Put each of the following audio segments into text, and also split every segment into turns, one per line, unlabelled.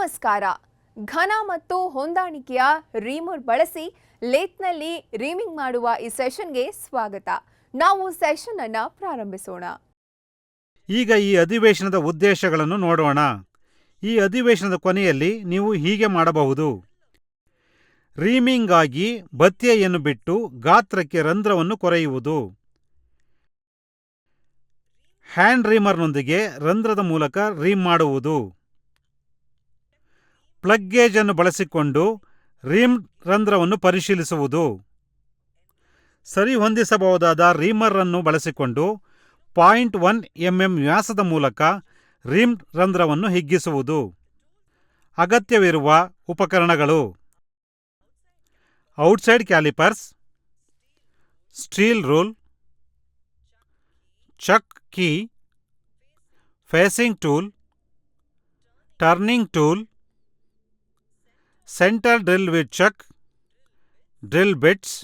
ನಮಸ್ಕಾರ. ಘನ ಮತ್ತು ಹೊಂದಾಣಿಕೆಯ ರೀಮರ್ ಬಳಸಿ ಲೇತ್ನಲ್ಲಿ ರೀಮಿಂಗ್ ಮಾಡುವ ಈ ಸೆಷನ್ಗೆ ಸ್ವಾಗತ. ನಾವು ಸೆಷನ್ ಅನ್ನು ಪ್ರಾರಂಭಿಸೋಣ.
ಈಗ ಈ ಅಧಿವೇಶನದ ಉದ್ದೇಶಗಳನ್ನು ನೋಡೋಣ. ಈ ಅಧಿವೇಶನದ ಕೊನೆಯಲ್ಲಿ ನೀವು ಹೀಗೆ ಮಾಡಬಹುದು. ರೀಮಿಂಗ್ ಆಗಿ ಬತ್ತಿಯನ್ನು ಬಿಟ್ಟು ಗಾತ್ರಕ್ಕೆ ರಂಧ್ರವನ್ನು ಕೊರೆಯುವುದು. ಹ್ಯಾಂಡ್ ರೀಮರ್ನೊಂದಿಗೆ ರಂಧ್ರದ ಮೂಲಕ ರೀಮ್ ಮಾಡುವುದು. ಪ್ಲಗ್ ಗೇಜ್ ಅನ್ನು ಬಳಸಿಕೊಂಡು ರೀಮ್ ರಂಧ್ರವನ್ನು ಪರಿಶೀಲಿಸುವುದು. ಸರಿಹೊಂದಿಸಬಹುದಾದ ರೀಮರ್ ಅನ್ನು ಬಳಸಿಕೊಂಡು 0.1 mm ವ್ಯಾಸದ ಮೂಲಕ ರೀಮ್ ರಂಧ್ರವನ್ನು ಹಿಗ್ಗಿಸುವುದು. ಅಗತ್ಯವಿರುವ ಉಪಕರಣಗಳು: outside callipers, steel rule, chuck key, facing tool, turning tool, centre drill with chuck, drill bits,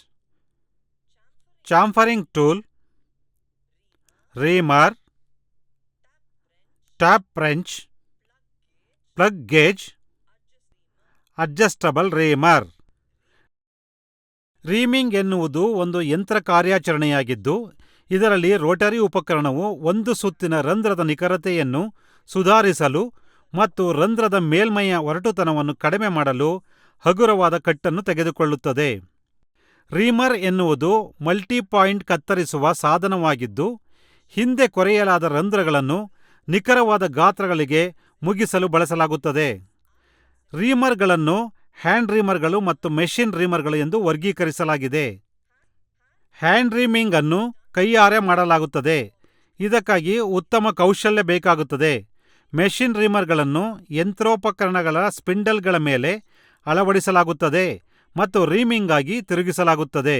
chamfering tool, reamer, tap wrench, plug gauge, adjustable reamer. Reaming ಎನ್ನುವುದು ಒಂದು ಯಂತ್ರ ಕಾರ್ಯಾಚರಣೆಯಾಗಿದ್ದು, ಇದರಲ್ಲಿ ರೋಟರಿ ಉಪಕರಣವು ಒಂದು ಸುತ್ತಿನ ರಂಧ್ರದ ನಿಖರತೆಯನ್ನು ಸುಧಾರಿಸಲು ಮತ್ತು ರಂಧ್ರದ ಮೇಲ್ಮೈಯ ಒರಟುತನವನ್ನು ಕಡಿಮೆ ಮಾಡಲು ಹಗುರವಾದ ಕಟ್ಟನ್ನು ತೆಗೆದುಕೊಳ್ಳುತ್ತದೆ. ರೀಮರ್ ಎನ್ನುವುದು ಮಲ್ಟಿಪಾಯಿಂಟ್ ಕತ್ತರಿಸುವ ಸಾಧನವಾಗಿದ್ದು, ಹಿಂದೆ ಕೊರೆಯಲಾದ ರಂಧ್ರಗಳನ್ನು ನಿಖರವಾದ ಗಾತ್ರಗಳಿಗೆ ಮುಗಿಸಲು ಬಳಸಲಾಗುತ್ತದೆ. ರೀಮರ್ಗಳನ್ನು ಹ್ಯಾಂಡ್ ರೀಮರ್ಗಳು ಮತ್ತು ಮೆಷಿನ್ ರೀಮರ್ಗಳು ಎಂದು ವರ್ಗೀಕರಿಸಲಾಗಿದೆ. ಹ್ಯಾಂಡ್ ರೀಮಿಂಗ್ ಅನ್ನು ಕೈಯಾರೆ ಮಾಡಲಾಗುತ್ತದೆ. ಇದಕ್ಕಾಗಿ ಉತ್ತಮ ಕೌಶಲ್ಯ ಬೇಕಾಗುತ್ತದೆ. ಮೆಷಿನ್ ರೀಮರ್ಗಳನ್ನು ಯಂತ್ರೋಪಕರಣಗಳ ಸ್ಪಿಂಡಲ್ಗಳ ಮೇಲೆ ಅಳವಡಿಸಲಾಗುತ್ತದೆ ಮತ್ತು ರೀಮಿಂಗ್ ಆಗಿ ತಿರುಗಿಸಲಾಗುತ್ತದೆ.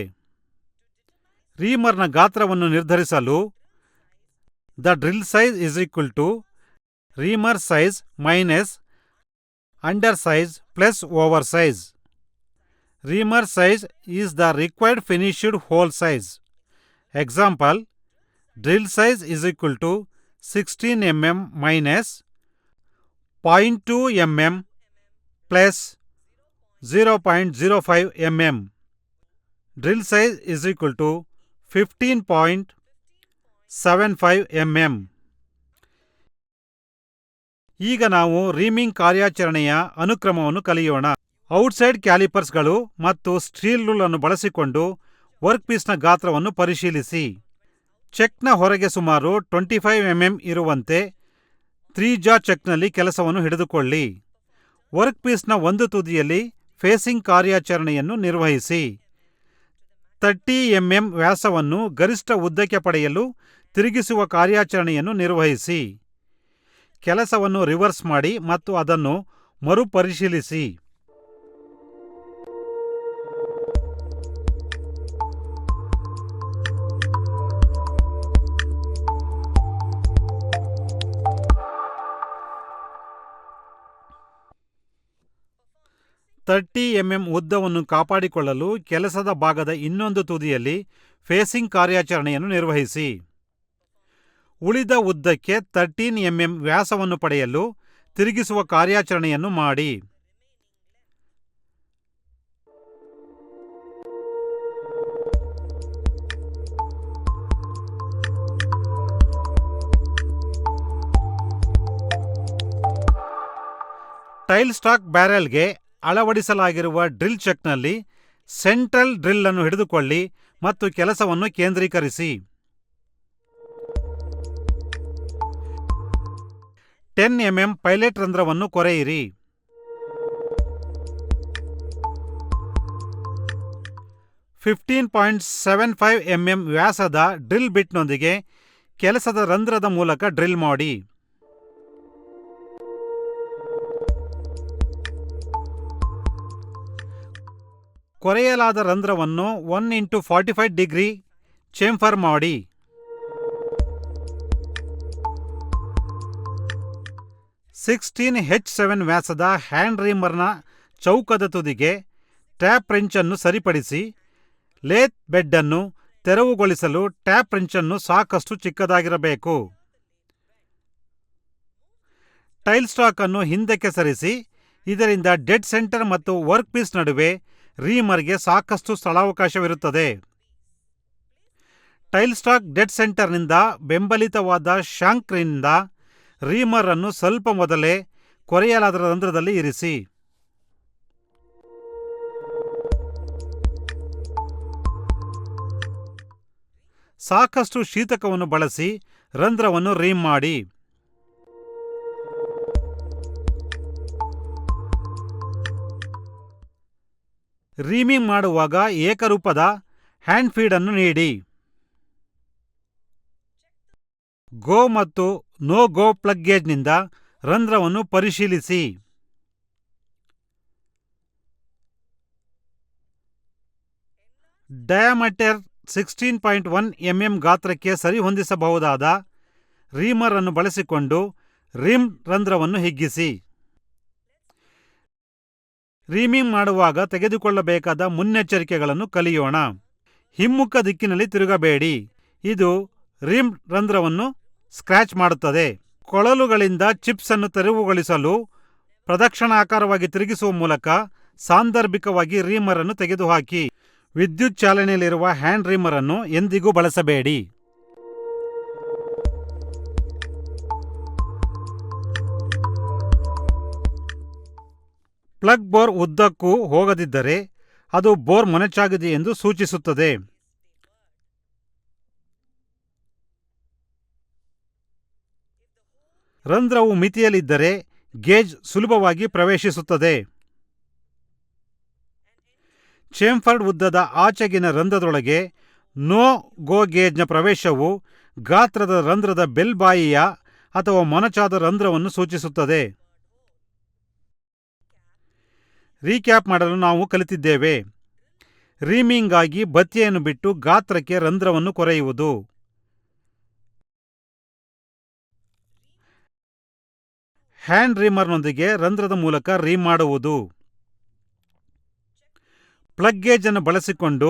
ರೀಮರ್ನ ಗಾತ್ರವನ್ನು ನಿರ್ಧರಿಸಲು the drill size is equal to reamer size minus under size plus over size. Reamer size is the required finished hole size. Example: drill size is equal to 16 mm minus 0.2 mm plus 0.05 mm. Drill size is equal to 15.75 mm. ಈಗ ನಾವು reaming ಕಾರ್ಯಾಚರಣೆಯ ಅನುಕ್ರಮವನ್ನು ಕಲಿಯೋಣ. Outside ಕ್ಯಾಲಿಪರ್ಸ್ಗಳು ಮತ್ತು steel rule ಅನ್ನು ಬಳಸಿಕೊಂಡು work ಪೀಸ್ನ ಗಾತ್ರವನ್ನು ಪರಿಶೀಲಿಸಿ. ಚೆಕ್ನ ಹೊರಗೆ ಸುಮಾರು 25 mm ಇರುವಂತೆ 3-ಜಾ ಚೆಕ್ನಲ್ಲಿ ಕೆಲಸವನ್ನು ಹಿಡಿದುಕೊಳ್ಳಿ. ವರ್ಕ್ ಪೀಸ್ನ ಒಂದು ತುದಿಯಲ್ಲಿ ಫೇಸಿಂಗ್ ಕಾರ್ಯಾಚರಣೆಯನ್ನು ನಿರ್ವಹಿಸಿ. 30 mm ವ್ಯಾಸವನ್ನು ಗರಿಷ್ಠ ಉದ್ದಕ್ಕೆ ಪಡೆಯಲು ತಿರುಗಿಸುವ ಕಾರ್ಯಾಚರಣೆಯನ್ನು ನಿರ್ವಹಿಸಿ. ಕೆಲಸವನ್ನು ರಿವರ್ಸ್ ಮಾಡಿ ಮತ್ತು ಅದನ್ನು ಮರುಪರಿಶೀಲಿಸಿ. mm ಉದ್ದವನ್ನು ಕಾಪಾಡಿಕೊಳ್ಳಲು ಕೆಲಸದ ಭಾಗದ ಇನ್ನೊಂದು ತುದಿಯಲ್ಲಿ ಫೇಸಿಂಗ್ ಕಾರ್ಯಾಚರಣೆಯನ್ನು ನಿರ್ವಹಿಸಿ. ಉಳಿದ ಉದ್ದಕ್ಕೆ 13 mm ವ್ಯಾಸವನ್ನು ಪಡೆಯಲು ತಿರುಗಿಸುವ ಕಾರ್ಯಾಚರಣೆಯನ್ನು ಮಾಡಿ. ಟೈಲ್ ಸ್ಟಾಕ್ ಬ್ಯಾರೆಲ್ಗೆ ಅಳವಡಿಸಲಾಗಿರುವ ಡ್ರಿಲ್ ಚೆಕ್ನಲ್ಲಿ ಸೆಂಟ್ರಲ್ ಡ್ರಿಲ್ ಅನ್ನು ಹಿಡಿದುಕೊಳ್ಳಿ ಮತ್ತು ಕೆಲಸವನ್ನು ಕೇಂದ್ರೀಕರಿಸಿ. 10 mm ಪೈಲೆಟ್ ರಂಧ್ರವನ್ನು ಕೊರೆಯಿರಿ. 15.75 mm ವ್ಯಾಸದ ಡ್ರಿಲ್ ಬಿಟ್ನೊಂದಿಗೆ ಕೆಲಸದ ರಂಧ್ರದ ಮೂಲಕ ಡ್ರಿಲ್ ಮಾಡಿ. ಕೊರೆಯಲಾದ ರಂಧ್ರವನ್ನು 1x45 ಡಿಗ್ರಿ ಚೇಂಫರ್ ಮಾಡಿ. 16H7 ವ್ಯಾಸದ ಹ್ಯಾಂಡ್ ರೀಮರ್ನ ಚೌಕದ ತುದಿಗೆ ಟ್ಯಾಪ್ ರೆಂಚ್ ಅನ್ನು ಸರಿಪಡಿಸಿ. ಲೇತ್ ಬೆಡ್ ಅನ್ನು ತೆರವುಗೊಳಿಸಲು ಟ್ಯಾಪ್ ರೆಂಚ್ ಅನ್ನು ಸಾಕಷ್ಟು ಚಿಕ್ಕದಾಗಿರಬೇಕು. ಟೈಲ್ ಸ್ಟಾಕ್ ಅನ್ನು ಹಿಂದಕ್ಕೆ ಸರಿಸಿ ಇದರಿಂದ ಡೆಡ್ ಸೆಂಟರ್ ಮತ್ತು ವರ್ಕ್ ಪೀಸ್ ನಡುವೆ ರೀಮರ್ಗೆ ಸಾಕಷ್ಟು ಸ್ಥಳಾವಕಾಶವಿರುತ್ತದೆ. ಟೈಲ್ ಸ್ಟಾಕ್ ಡೆಡ್ ಸೆಂಟರ್ನಿಂದ ಬೆಂಬಲಿತವಾದ ಶಾಂಕ್ನಿಂದ ರೀಮರ್ ಅನ್ನು ಸ್ವಲ್ಪ ಮೊದಲೇ ಕೊರೆಯಲಾದ ರಂಧ್ರದಲ್ಲಿ ಇರಿಸಿ. ಸಾಕಷ್ಟು ಶೀತಕವನ್ನು ಬಳಸಿ ರಂಧ್ರವನ್ನು ರೀಮ್ ಮಾಡಿ. ರೀಮಿಂಗ್ ಮಾಡುವಾಗ ಏಕರೂಪದ ಹ್ಯಾಂಡ್ ಫೀಡ್ ಅನ್ನು ನೀಡಿ. ಗೋ ಮತ್ತು ನೋ ಗೋ ಪ್ಲಗ್ ಗೇಜ್ನಿಂದ ರಂಧ್ರವನ್ನು ಪರಿಶೀಲಿಸಿ. ಡಯಾಮೀಟರ್ 16.1 mm ಗಾತ್ರಕ್ಕೆ ಸರಿಹೊಂದಿಸಬಹುದಾದ ರೀಮರ್ ಅನ್ನು ಬಳಸಿಕೊಂಡು ರಿಮ್ ರಂಧ್ರವನ್ನು ಹಿಗ್ಗಿಸಿ. ರೀಮಿಂಗ್ ಮಾಡುವಾಗ ತೆಗೆದುಕೊಳ್ಳಬೇಕಾದ ಮುನ್ನೆಚ್ಚರಿಕೆಗಳನ್ನು ಕಲಿಯೋಣ. ಹಿಮ್ಮುಖ ದಿಕ್ಕಿನಲ್ಲಿ ತಿರುಗಬೇಡಿ, ಇದು ರಿಮ್ ರಂಧ್ರವನ್ನು ಸ್ಕ್ರ್ಯಾಚ್ ಮಾಡುತ್ತದೆ. ಕೊಳಲುಗಳಿಂದ ಚಿಪ್ಸ್ ಅನ್ನು ತೆರವುಗೊಳಿಸಲು ಪ್ರದಕ್ಷಿಣಾಕಾರವಾಗಿ ತಿರುಗಿಸುವ ಮೂಲಕ ಸಾಂದರ್ಭಿಕವಾಗಿ ರೀಮರ್ ಅನ್ನು ತೆಗೆದುಹಾಕಿ. ವಿದ್ಯುತ್ ಚಾಲನೆಯಲ್ಲಿರುವ ಹ್ಯಾಂಡ್ ರೀಮರ್ ಅನ್ನು ಎಂದಿಗೂ ಬಳಸಬೇಡಿ. ಪ್ಲಗ್ ಬೋರ್ ಉದ್ದಕ್ಕೂ ಹೋಗದಿದ್ದರೆ ಅದು ಬೋರ್ ಮೊನಚಾಗಿದೆ ಎಂದು ಸೂಚಿಸುತ್ತದೆ. ರಂಧ್ರವು ಮಿತಿಯಲ್ಲಿದ್ದರೆ ಗೇಜ್ ಸುಲಭವಾಗಿ ಪ್ರವೇಶಿಸುತ್ತದೆ. ಚೇಂಫರ್ಡ್ ಉದ್ದದ ಆಚೆಗಿನ ರಂಧ್ರದೊಳಗೆ ನೋ ಗೋ ಗೇಜ್ನ ಪ್ರವೇಶವು ಗಾತ್ರದ ರಂಧ್ರದ ಬೆಲ್ ಬಾಯಿಯ ಅಥವಾ ಮೊನಚಾದ ರಂಧ್ರವನ್ನು ಸೂಚಿಸುತ್ತದೆ. ರೀಕ್ಯಾಪ್ ಮಾಡಲು ನಾವು ಕಲಿತಿದ್ದೇವೆ. ರೀಮಿಂಗ್ಗಾಗಿ ಬತ್ತಿಯನ್ನು ಬಿಟ್ಟು ಗಾತ್ರಕ್ಕೆ ರಂಧ್ರವನ್ನು ಕೊರೆಯುವುದು, ಹ್ಯಾಂಡ್ ರೀಮರ್ನೊಂದಿಗೆ ರಂಧ್ರದ ಮೂಲಕ ರೀಮ್ ಮಾಡುವುದು, ಪ್ಲಗ್ ಗೇಜ್ ಅನ್ನು ಬಳಸಿಕೊಂಡು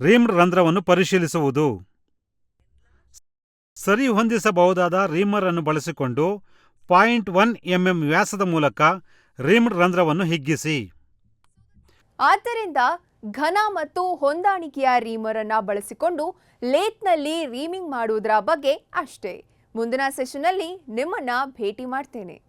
ರೀಮ್ ರಂಧ್ರವನ್ನು ಪರಿಶೀಲಿಸುವುದು, ಸರಿಹೊಂದಿಸಬಹುದಾದ ರೀಮರ್ ಅನ್ನು ಬಳಸಿಕೊಂಡು 0.1 mm ವ್ಯಾಸದ ಮೂಲಕ ರೀಮ್ ರಂಧ್ರವನ್ನು ಹಿಗ್ಗಿಸಿ.
ಆದ್ದರಿಂದ ಘನ ಮತ್ತು ಹೊಂದಾಣಿಕೆಯ ರೀಮರ್ ಅನ್ನ ಬಳಸಿಕೊಂಡು ಲೇತ್ನಲ್ಲಿ ರೀಮಿಂಗ್ ಮಾಡುವುದರ ಬಗ್ಗೆ ಅಷ್ಟೇ. ಮುಂದಿನ ಸೆಷನ್ನಲ್ಲಿ ನಿಮ್ಮನ್ನ ಭೇಟಿ ಮಾಡ್ತೇನೆ.